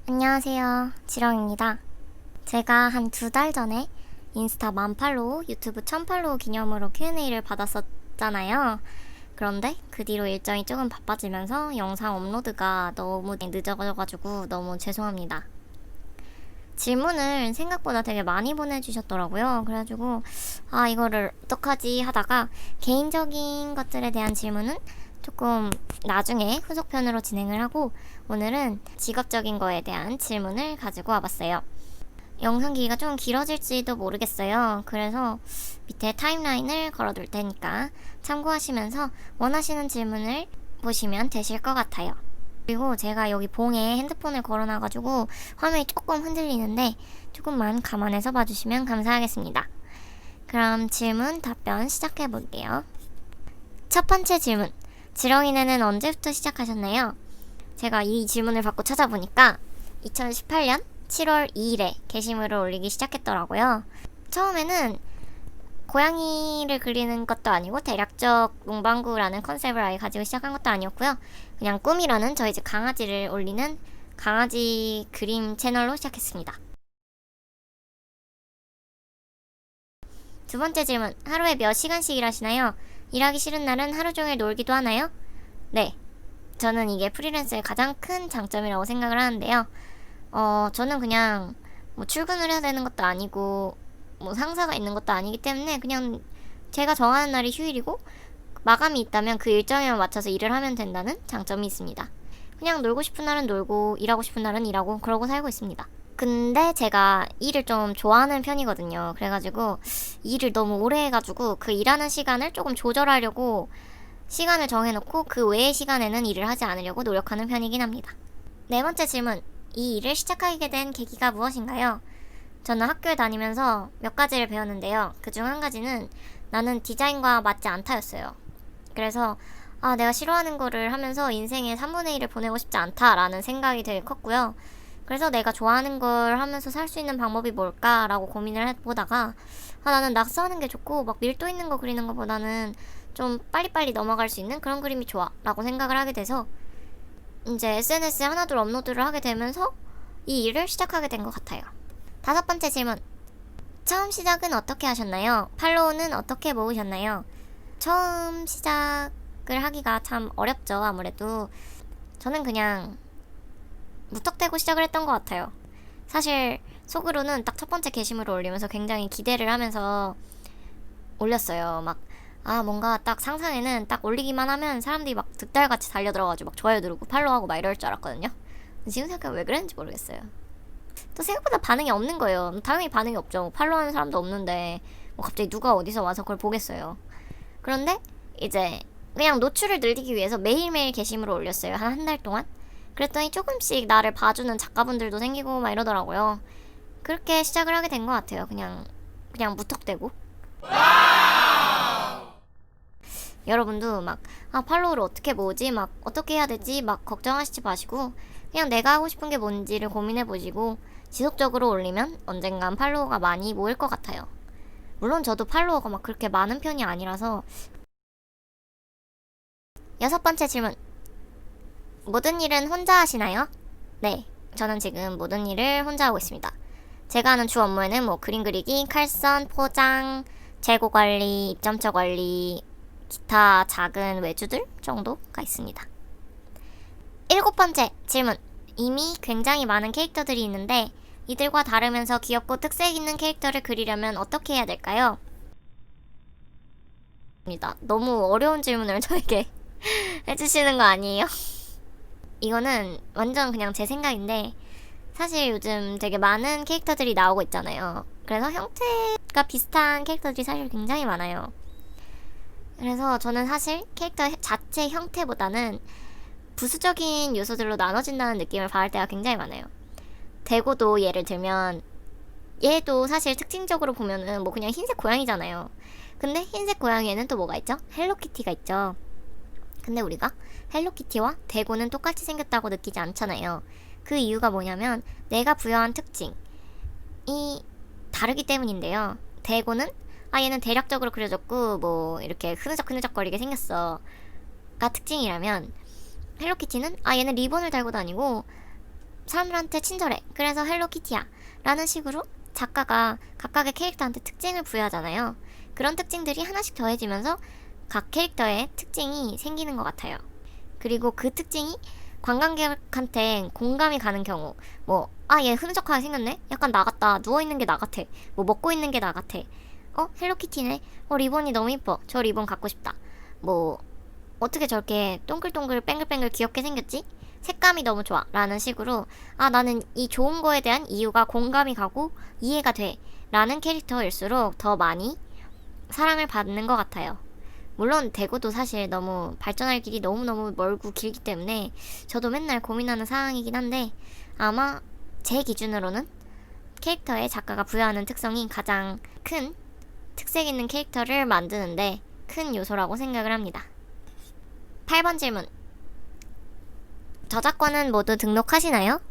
안녕하세요. 지렁입니다. 제가 한 2달 전에 인스타 10,000팔로우, 유튜브 1,000팔로우 기념으로 Q&A를 받았었잖아요. 그런데 그 뒤로 일정이 조금 바빠지면서 영상 업로드가 너무 늦어져가지고 너무 죄송합니다. 질문을 생각보다 되게 많이 보내주셨더라고요. 그래가지고 이거를 어떡하지 하다가 개인적인 것들에 대한 질문은 조금 나중에 후속편으로 진행을 하고, 오늘은 직업적인 거에 대한 질문을 가지고 와봤어요. 영상 길이가 좀 길어질지도 모르겠어요. 그래서 밑에 타임라인을 걸어둘 테니까 참고하시면서 원하시는 질문을 보시면 되실 것 같아요. 그리고 제가 여기 봉에 핸드폰을 걸어놔가지고 화면이 조금 흔들리는데 조금만 감안해서 봐주시면 감사하겠습니다. 그럼 질문 답변 시작해볼게요. 첫 번째 질문. 지렁이네는 언제부터 시작하셨나요? 제가 이 질문을 받고 찾아보니까 2018년 7월 2일에 게시물을 올리기 시작했더라고요. 처음에는 고양이를 그리는 것도 아니고 대략적 문방구라는 컨셉을 아예 가지고 시작한 것도 아니었고요. 그냥 꿈이라는 저희 집 강아지를 올리는 강아지 그림 채널로 시작했습니다. 두 번째 질문. 하루에 몇 시간씩 일하시나요? 일하기 싫은 날은 하루 종일 놀기도 하나요? 네. 저는 이게 프리랜서의 가장 큰 장점이라고 생각을 하는데요. 저는 그냥 출근을 해야 되는 것도 아니고 상사가 있는 것도 아니기 때문에 그냥 제가 정하는 날이 휴일이고 마감이 있다면 그 일정에 맞춰서 일을 하면 된다는 장점이 있습니다. 그냥 놀고 싶은 날은 놀고 일하고 싶은 날은 일하고 그러고 살고 있습니다. 근데 제가 일을 좀 좋아하는 편이거든요. 그래가지고 일을 너무 오래 해가지고 그 일하는 시간을 조금 조절하려고 시간을 정해놓고 그 외의 시간에는 일을 하지 않으려고 노력하는 편이긴 합니다. 네 번째 질문. 이 일을 시작하게 된 계기가 무엇인가요? 저는 학교에 다니면서 몇 가지를 배웠는데요. 그중 한 가지는 나는 디자인과 맞지 않다였어요. 그래서 내가 싫어하는 거를 하면서 인생의 3분의 1을 보내고 싶지 않다라는 생각이 되게 컸고요. 그래서 내가 좋아하는 걸 하면서 살 수 있는 방법이 뭘까라고 고민을 해보다가 나는 낙서하는 게 좋고 막 밀도 있는 거 그리는 것보다는 좀 빨리빨리 넘어갈 수 있는 그런 그림이 좋아 라고 생각을 하게 돼서 이제 SNS에 하나둘 업로드를 하게 되면서 이 일을 시작하게 된 것 같아요. 다섯 번째 질문. 처음 시작은 어떻게 하셨나요? 팔로우는 어떻게 모으셨나요? 처음 시작을 하기가 참 어렵죠. 아무래도 저는 그냥 무턱대고 시작을 했던 것 같아요. 사실 속으로는 딱 첫 번째 게시물을 올리면서 굉장히 기대를 하면서 올렸어요. 뭔가 딱 상상에는 딱 올리기만 하면 사람들이 막 득달같이 달려들어가지고 막 좋아요 누르고 팔로우하고 막 이럴 줄 알았거든요. 지금 생각하면 왜 그랬는지 모르겠어요. 또 생각보다 반응이 없는 거예요. 당연히 반응이 없죠. 팔로우하는 사람도 없는데 갑자기 누가 어디서 와서 그걸 보겠어요. 그런데 이제 그냥 노출을 늘리기 위해서 매일매일 게시물을 올렸어요. 한 달 동안. 그랬더니 조금씩 나를 봐주는 작가분들도 생기고 막 이러더라고요. 그렇게 시작을 하게 된 것 같아요. 그냥 무턱대고. 여러분도 팔로우를 어떻게 모으지? 어떻게 해야 되지? 걱정하시지 마시고 그냥 내가 하고 싶은 게 뭔지를 고민해보시고 지속적으로 올리면 언젠간 팔로워가 많이 모일 것 같아요. 물론 저도 팔로워가 그렇게 많은 편이 아니라서. 여섯 번째 질문. 모든 일은 혼자 하시나요? 네, 저는 지금 모든 일을 혼자 하고 있습니다. 제가 하는 주 업무에는 그림 그리기, 칼선, 포장, 재고 관리, 입점처 관리, 기타 작은 외주들 정도가 있습니다. 일곱 번째 질문. 이미 굉장히 많은 캐릭터들이 있는데 이들과 다르면서 귀엽고 특색 있는 캐릭터를 그리려면 어떻게 해야 될까요? 너무 어려운 질문을 저에게 해주시는 거 아니에요? 이거는 완전 그냥 제 생각인데 사실 요즘 되게 많은 캐릭터들이 나오고 있잖아요. 그래서 형태가 비슷한 캐릭터들이 사실 굉장히 많아요. 그래서 저는 사실 캐릭터 자체 형태보다는 부수적인 요소들로 나눠진다는 느낌을 받을 때가 굉장히 많아요. 대고도 예를 들면 얘도 사실 특징적으로 보면은 그냥 흰색 고양이잖아요. 근데 흰색 고양이에는 또 뭐가 있죠? 헬로키티가 있죠. 근데 우리가 헬로키티와 대고는 똑같이 생겼다고 느끼지 않잖아요. 그 이유가 뭐냐면 내가 부여한 특징이 다르기 때문인데요. 대고는 얘는 대략적으로 그려졌고 이렇게 흐느적흐느적거리게 생겼어 가 특징이라면 헬로키티는 얘는 리본을 달고 다니고 사람들한테 친절해. 그래서 헬로키티야. 라는 식으로 작가가 각각의 캐릭터한테 특징을 부여하잖아요. 그런 특징들이 하나씩 더해지면서 각 캐릭터의 특징이 생기는 것 같아요. 그리고 그 특징이 관광객한테 공감이 가는 경우, 뭐, 얘 흐느적하게 생겼네? 약간 나 같다. 누워있는 게 나 같아. 뭐, 먹고 있는 게 나 같아. 헬로키티네? 리본이 너무 이뻐. 저 리본 갖고 싶다. 뭐, 어떻게 저렇게 동글동글 뱅글뱅글 귀엽게 생겼지? 색감이 너무 좋아. 라는 식으로, 나는 이 좋은 거에 대한 이유가 공감이 가고 이해가 돼. 라는 캐릭터일수록 더 많이 사랑을 받는 것 같아요. 물론 대구도 사실 너무 발전할 길이 너무너무 멀고 길기 때문에 저도 맨날 고민하는 사항이긴 한데, 아마 제 기준으로는 캐릭터에 작가가 부여하는 특성이 가장 큰 특색 있는 캐릭터를 만드는데 큰 요소라고 생각을 합니다. 8번 질문. 저작권은 모두 등록하시나요?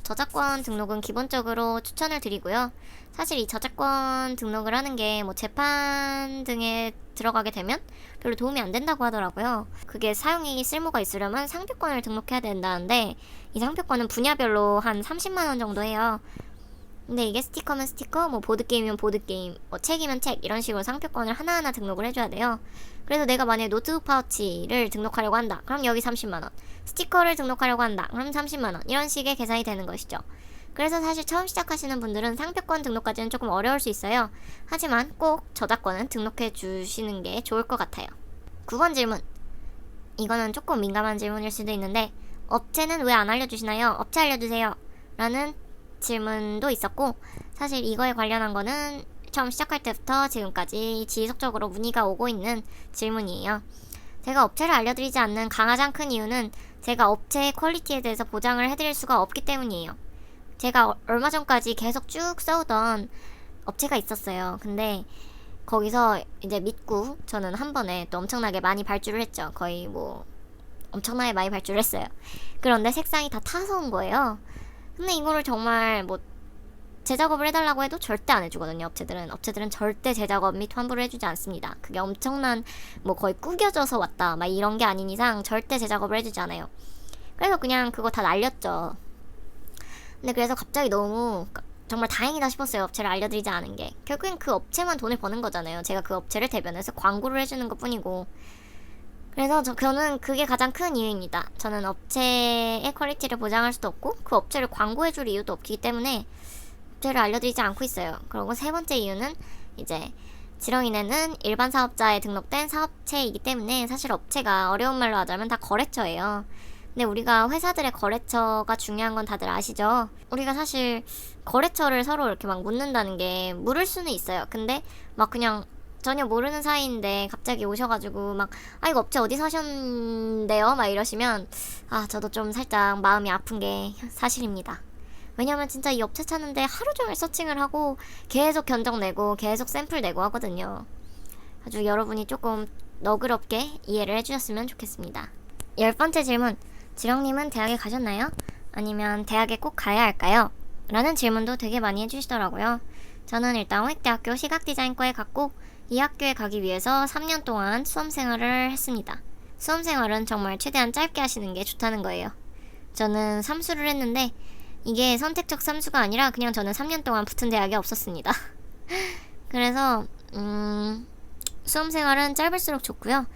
저작권 등록은 기본적으로 추천을 드리고요. 사실 이 저작권 등록을 하는 게 뭐 재판 등에 들어가게 되면 별로 도움이 안 된다고 하더라고요. 그게 사용이 쓸모가 있으려면 상표권을 등록해야 된다는데, 이 상표권은 분야별로 한 30만원 정도 해요. 근데 이게 스티커면 스티커, 뭐 보드게임이면 보드게임, 뭐 책이면 책, 이런 식으로 상표권을 하나하나 등록을 해줘야 돼요. 그래서 내가 만약에 노트북 파우치를 등록하려고 한다. 그럼 여기 30만원. 스티커를 등록하려고 한다. 그럼 30만원. 이런 식의 계산이 되는 것이죠. 그래서 사실 처음 시작하시는 분들은 상표권 등록까지는 조금 어려울 수 있어요. 하지만 꼭 저작권은 등록해 주시는 게 좋을 것 같아요. 9번 질문. 이거는 조금 민감한 질문일 수도 있는데, 업체는 왜 안 알려주시나요? 업체 알려주세요. 라는 질문도 있었고, 사실 이거에 관련한 거는 처음 시작할 때부터 지금까지 지속적으로 문의가 오고 있는 질문이에요. 제가 업체를 알려드리지 않는 가장 큰 이유는 제가 업체의 퀄리티에 대해서 보장을 해드릴 수가 없기 때문이에요. 제가 얼마 전까지 계속 쭉 써오던 업체가 있었어요. 근데 거기서 이제 믿고 저는 한 번에 또 엄청나게 많이 발주를 했죠. 거의 뭐 엄청나게 많이 발주를 했어요. 그런데 색상이 다 타서 온 거예요. 근데 이거를 정말 뭐 재작업을 해달라고 해도 절대 안 해주거든요. 업체들은 절대 재작업 및 환불을 해주지 않습니다. 그게 엄청난 뭐 거의 구겨져서 왔다 막 이런 게 아닌 이상 절대 재작업을 해주지 않아요. 그래서 그냥 그거 다 날렸죠. 근데 그래서 갑자기 너무 정말 다행이다 싶었어요. 업체를 알려드리지 않은 게. 결국엔 그 업체만 돈을 버는 거잖아요. 제가 그 업체를 대변해서 광고를 해주는 것 뿐이고. 그래서 저는 그게 가장 큰 이유입니다. 저는 업체의 퀄리티를 보장할 수도 없고 그 업체를 광고해줄 이유도 없기 때문에 업체를 알려드리지 않고 있어요. 그리고 세 번째 이유는 이제 지렁이네는 일반 사업자에 등록된 사업체이기 때문에 사실 업체가 어려운 말로 하자면 다 거래처예요. 근데 우리가 회사들의 거래처가 중요한 건 다들 아시죠? 우리가 사실 거래처를 서로 이렇게 막 묻는다는 게 물을 수는 있어요. 근데 막 그냥 전혀 모르는 사이인데 갑자기 오셔가지고 막 이거 업체 어디서 하셨는데요? 막 이러시면 저도 좀 살짝 마음이 아픈 게 사실입니다. 왜냐면 진짜 이 업체 찾는데 하루 종일 서칭을 하고 계속 견적 내고 계속 샘플 내고 하거든요. 아주 여러분이 조금 너그럽게 이해를 해주셨으면 좋겠습니다. 10번째 질문. 지렁님은 대학에 가셨나요? 아니면 대학에 꼭 가야 할까요? 라는 질문도 되게 많이 해주시더라고요. 저는 일단 홍익대학교 시각디자인과에 갔고 이 학교에 가기 위해서 3년 동안 수험생활을 했습니다. 수험생활은 정말 최대한 짧게 하시는 게 좋다는 거예요. 저는 삼수를 했는데 이게 선택적 삼수가 아니라 그냥 저는 3년 동안 붙은 대학이 없었습니다. 그래서 수험생활은 짧을수록 좋고요.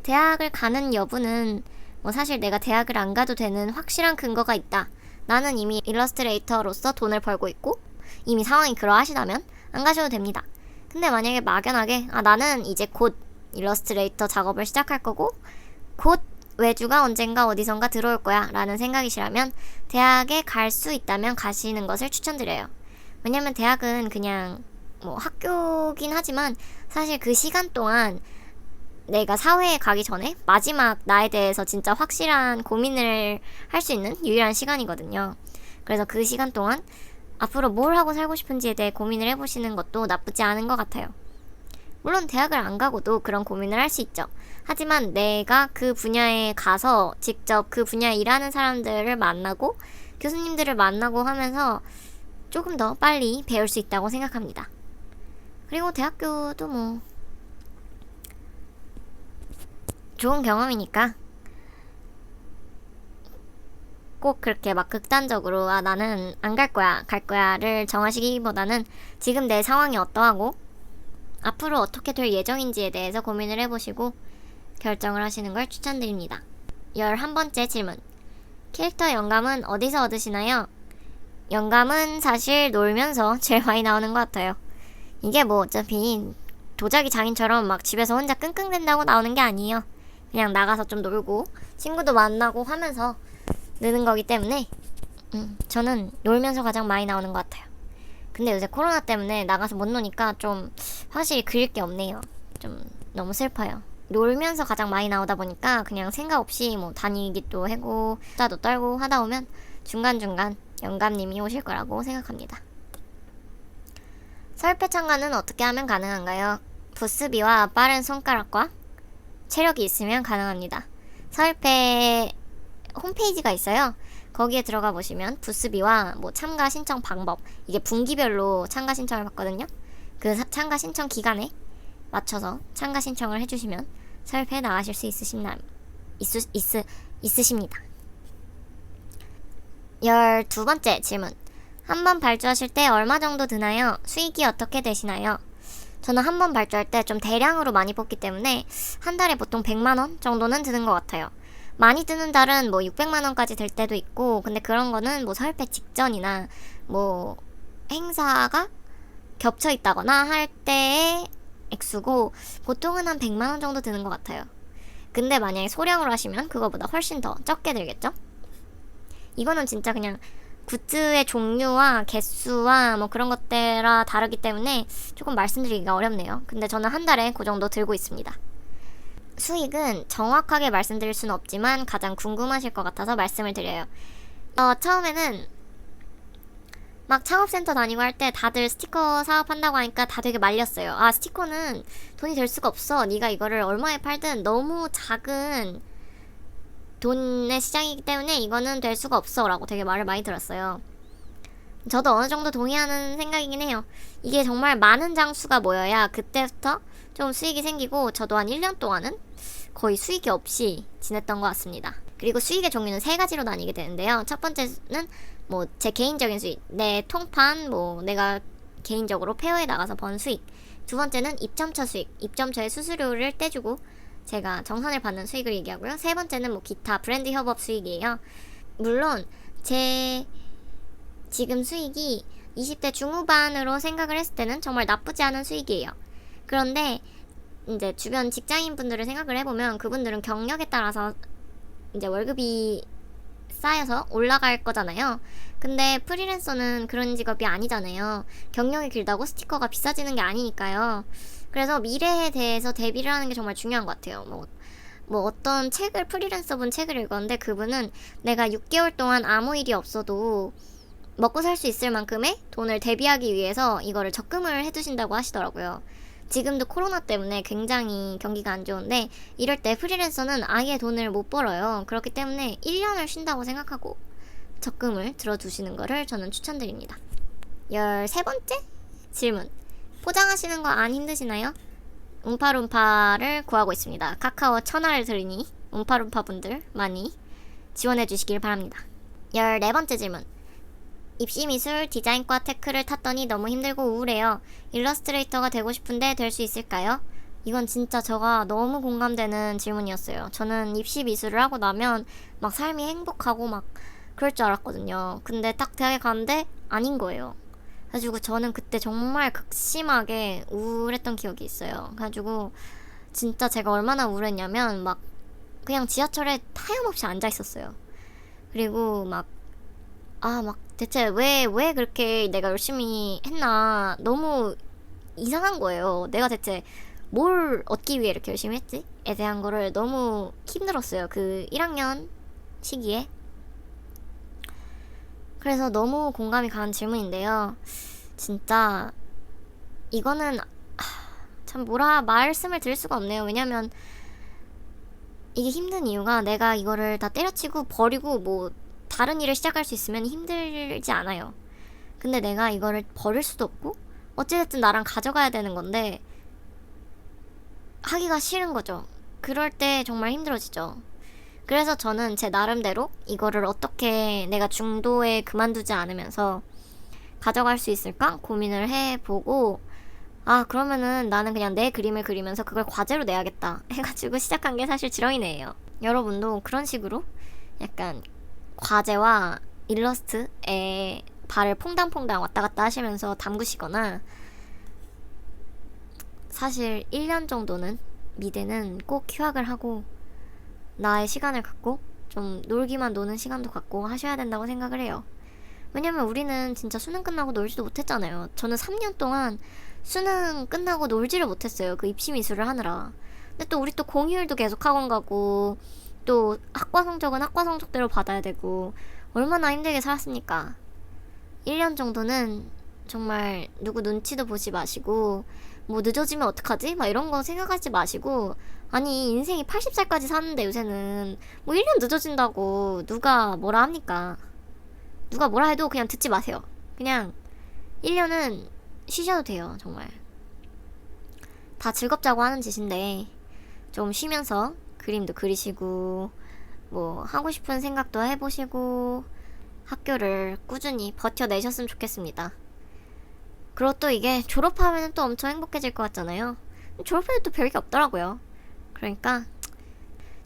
대학을 가는 여부는 뭐 사실 내가 대학을 안 가도 되는 확실한 근거가 있다. 나는 이미 일러스트레이터로서 돈을 벌고 있고 이미 상황이 그러하시다면 안 가셔도 됩니다. 근데 만약에 막연하게 나는 이제 곧 일러스트레이터 작업을 시작할 거고 곧 외주가 언젠가 어디선가 들어올 거야 라는 생각이시라면 대학에 갈 수 있다면 가시는 것을 추천드려요. 왜냐면 대학은 그냥 뭐 학교긴 하지만 사실 그 시간 동안 내가 사회에 가기 전에 마지막 나에 대해서 진짜 확실한 고민을 할 수 있는 유일한 시간이거든요. 그래서 그 시간 동안 앞으로 뭘 하고 살고 싶은지에 대해 고민을 해보시는 것도 나쁘지 않은 것 같아요. 물론 대학을 안 가고도 그런 고민을 할 수 있죠. 하지만 내가 그 분야에 가서 직접 그 분야에 일하는 사람들을 만나고 교수님들을 만나고 하면서 조금 더 빨리 배울 수 있다고 생각합니다. 그리고 대학교도 뭐 좋은 경험이니까 꼭 그렇게 막 극단적으로 나는 안 갈 거야, 갈 거야를 정하시기보다는 지금 내 상황이 어떠하고 앞으로 어떻게 될 예정인지에 대해서 고민을 해보시고 결정을 하시는 걸 추천드립니다. 11번째 질문. 캐릭터 영감은 어디서 얻으시나요? 영감은 사실 놀면서 제일 많이 나오는 것 같아요. 이게 뭐 어차피 도자기 장인처럼 막 집에서 혼자 끙끙댄다고 나오는 게 아니에요. 그냥 나가서 좀 놀고 친구도 만나고 하면서 느는 거기 때문에 저는 놀면서 가장 많이 나오는 것 같아요. 근데 요새 코로나 때문에 나가서 못 노니까 좀 확실히 그릴 게 없네요. 좀 너무 슬퍼요. 놀면서 가장 많이 나오다 보니까 그냥 생각 없이 뭐 다니기도 하고 수다도 떨고 하다 보면 중간중간 영감님이 오실 거라고 생각합니다. 설패 참가는 어떻게 하면 가능한가요? 부스비와 빠른 손가락과 체력이 있으면 가능합니다. 설패 홈페이지가 있어요. 거기에 들어가 보시면 부스비와 뭐 참가 신청 방법, 이게 분기별로 참가 신청을 받거든요. 그 참가 신청 기간에 맞춰서 참가 신청을 해주시면 설패에 나가실 수 있으십니다. 12번째 질문. 한번 발주하실 때 얼마 정도 드나요? 수익이 어떻게 되시나요? 저는 한 번 발주할 때 좀 대량으로 많이 뽑기 때문에 한 달에 보통 100만원 정도는 드는 것 같아요. 많이 드는 달은 뭐 600만원까지 될 때도 있고, 근데 그런 거는 뭐 설패 직전이나 뭐 행사가 겹쳐 있다거나 할 때의 액수고, 보통은 한 100만원 정도 드는 것 같아요. 근데 만약에 소량으로 하시면 그거보다 훨씬 더 적게 들겠죠? 이거는 진짜 그냥 굿즈의 종류와 개수와 뭐 그런 것 따라 다르기 때문에 조금 말씀드리기가 어렵네요. 근데 저는 한 달에 그 정도 들고 있습니다. 수익은 정확하게 말씀드릴 수는 없지만 가장 궁금하실 것 같아서 말씀을 드려요. 처음에는 막 창업센터 다니고 할 때 다들 스티커 사업한다고 하니까 다 되게 말렸어요. 스티커는 돈이 될 수가 없어. 네가 이거를 얼마에 팔든 너무 작은 돈의 시장이기 때문에 이거는 될 수가 없어 라고 되게 말을 많이 들었어요. 저도 어느 정도 동의하는 생각이긴 해요. 이게 정말 많은 장수가 모여야 그때부터 좀 수익이 생기고, 저도 한 1년 동안은 거의 수익이 없이 지냈던 것 같습니다. 그리고 수익의 종류는 3가지로 나뉘게 되는데요. 첫 번째는 뭐 제 개인적인 수익, 내 통판, 뭐 내가 개인적으로 페어에 나가서 번 수익. 두 번째는 입점처 수익, 입점처의 수수료를 떼주고 제가 정산을 받는 수익을 얘기하고요. 세 번째는 뭐 기타 브랜드 협업 수익이에요. 물론 제 지금 수익이 20대 중후반으로 생각을 했을 때는 정말 나쁘지 않은 수익이에요. 그런데 이제 주변 직장인분들을 생각을 해보면 그분들은 경력에 따라서 이제 월급이 쌓여서 올라갈 거잖아요. 근데 프리랜서는 그런 직업이 아니잖아요. 경력이 길다고 스티커가 비싸지는 게 아니니까요. 그래서 미래에 대해서 대비를 하는 게 정말 중요한 것 같아요. 뭐 어떤 책을, 프리랜서분 책을 읽었는데 그분은 내가 6개월 동안 아무 일이 없어도 먹고 살 수 있을 만큼의 돈을 대비하기 위해서 이거를 적금을 해두신다고 하시더라고요. 지금도 코로나 때문에 굉장히 경기가 안 좋은데 이럴 때 프리랜서는 아예 돈을 못 벌어요. 그렇기 때문에 1년을 쉰다고 생각하고 적금을 들어두시는 거를 저는 추천드립니다. 13번째 질문. 포장하시는 거 안 힘드시나요? 움파룸파를 구하고 있습니다. 카카오 천하를 들으니 움파룸파 분들 많이 지원해 주시길 바랍니다. 14번째 질문. 입시미술 디자인과 테크를 탔더니 너무 힘들고 우울해요. 일러스트레이터가 되고 싶은데 될 수 있을까요? 이건 진짜 제가 너무 공감되는 질문이었어요. 저는 입시 미술을 하고 나면 막 삶이 행복하고 막 그럴 줄 알았거든요. 근데 딱 대학에 갔는데 아닌 거예요. 그래가지고 저는 그때 정말 극심하게 우울했던 기억이 있어요. 그래가지고 진짜 제가 얼마나 우울했냐면 막 그냥 지하철에 타염없이 앉아 있었어요. 그리고 막 대체 왜 그렇게 내가 열심히 했나 너무 이상한 거예요. 내가 대체 뭘 얻기 위해 이렇게 열심히 했지? 에 대한 거를 너무 힘들었어요. 그 1학년 시기에. 그래서 너무 공감이 가는 질문인데요. 진짜 이거는 참 말씀을 드릴 수가 없네요. 왜냐면 이게 힘든 이유가 내가 이거를 다 때려치고 버리고 뭐 다른 일을 시작할 수 있으면 힘들지 않아요. 근데 내가 이거를 버릴 수도 없고 어찌됐든 나랑 가져가야 되는 건데 하기가 싫은 거죠. 그럴 때 정말 힘들어지죠. 그래서 저는 제 나름대로 이거를 어떻게 내가 중도에 그만두지 않으면서 가져갈 수 있을까 고민을 해보고, 아, 그러면은 나는 그냥 내 그림을 그리면서 그걸 과제로 내야겠다 해가지고 시작한 게 사실 지렁이네예요. 여러분도 그런 식으로 약간 과제와 일러스트에 발을 퐁당퐁당 왔다 갔다 하시면서 담그시거나, 사실 1년 정도는 미대는 꼭 휴학을 하고 나의 시간을 갖고 좀 놀기만 노는 시간도 갖고 하셔야 된다고 생각을 해요. 왜냐면 우리는 진짜 수능 끝나고 놀지도 못했잖아요. 저는 3년 동안 수능 끝나고 놀지를 못했어요. 그 입시 미술을 하느라. 근데 또 우리 또 공휴일도 계속 학원 가고, 또 학과 성적은 학과 성적대로 받아야 되고, 얼마나 힘들게 살았습니까? 1년 정도는 정말 누구 눈치도 보지 마시고, 뭐 늦어지면 어떡하지? 막 이런 거 생각하지 마시고, 아니 인생이 80살까지 사는데 요새는 뭐 1년 늦어진다고 누가 뭐라 합니까? 누가 뭐라 해도 그냥 듣지 마세요. 그냥 1년은 쉬셔도 돼요. 정말 다 즐겁자고 하는 짓인데 좀 쉬면서 그림도 그리시고, 뭐 하고 싶은 생각도 해보시고, 학교를 꾸준히 버텨내셨으면 좋겠습니다. 그리고 또 이게 졸업하면 또 엄청 행복해질 것 같잖아요. 졸업해도 또 별게 없더라고요. 그러니까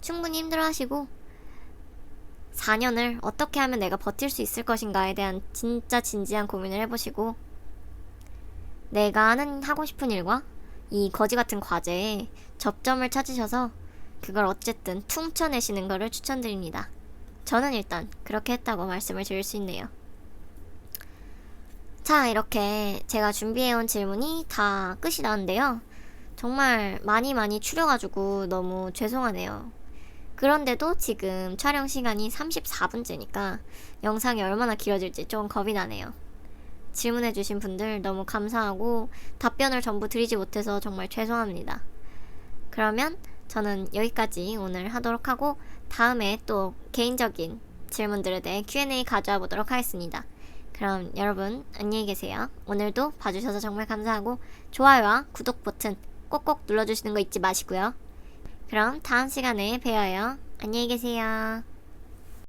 충분히 힘들어하시고 4년을 어떻게 하면 내가 버틸 수 있을 것인가에 대한 진짜 진지한 고민을 해보시고, 내가 하고 싶은 일과 이 거지 같은 과제에 접점을 찾으셔서 그걸 어쨌든 퉁쳐내시는 거를 추천드립니다. 저는 일단 그렇게 했다고 말씀을 드릴 수 있네요. 자, 이렇게 제가 준비해온 질문이 다 끝이 나는데요. 정말 많이 추려가지고 너무 죄송하네요. 그런데도 지금 촬영 시간이 34분째니까 영상이 얼마나 길어질지 좀 겁이 나네요. 질문해주신 분들 너무 감사하고 답변을 전부 드리지 못해서 정말 죄송합니다. 그러면 저는 여기까지 오늘 하도록 하고, 다음에 또 개인적인 질문들에 대해 Q&A 가져와 보도록 하겠습니다. 그럼 여러분 안녕히 계세요. 오늘도 봐주셔서 정말 감사하고 좋아요와 구독 버튼 꼭꼭 눌러주시는 거 잊지 마시고요. 그럼 다음 시간에 봬요. 안녕히 계세요.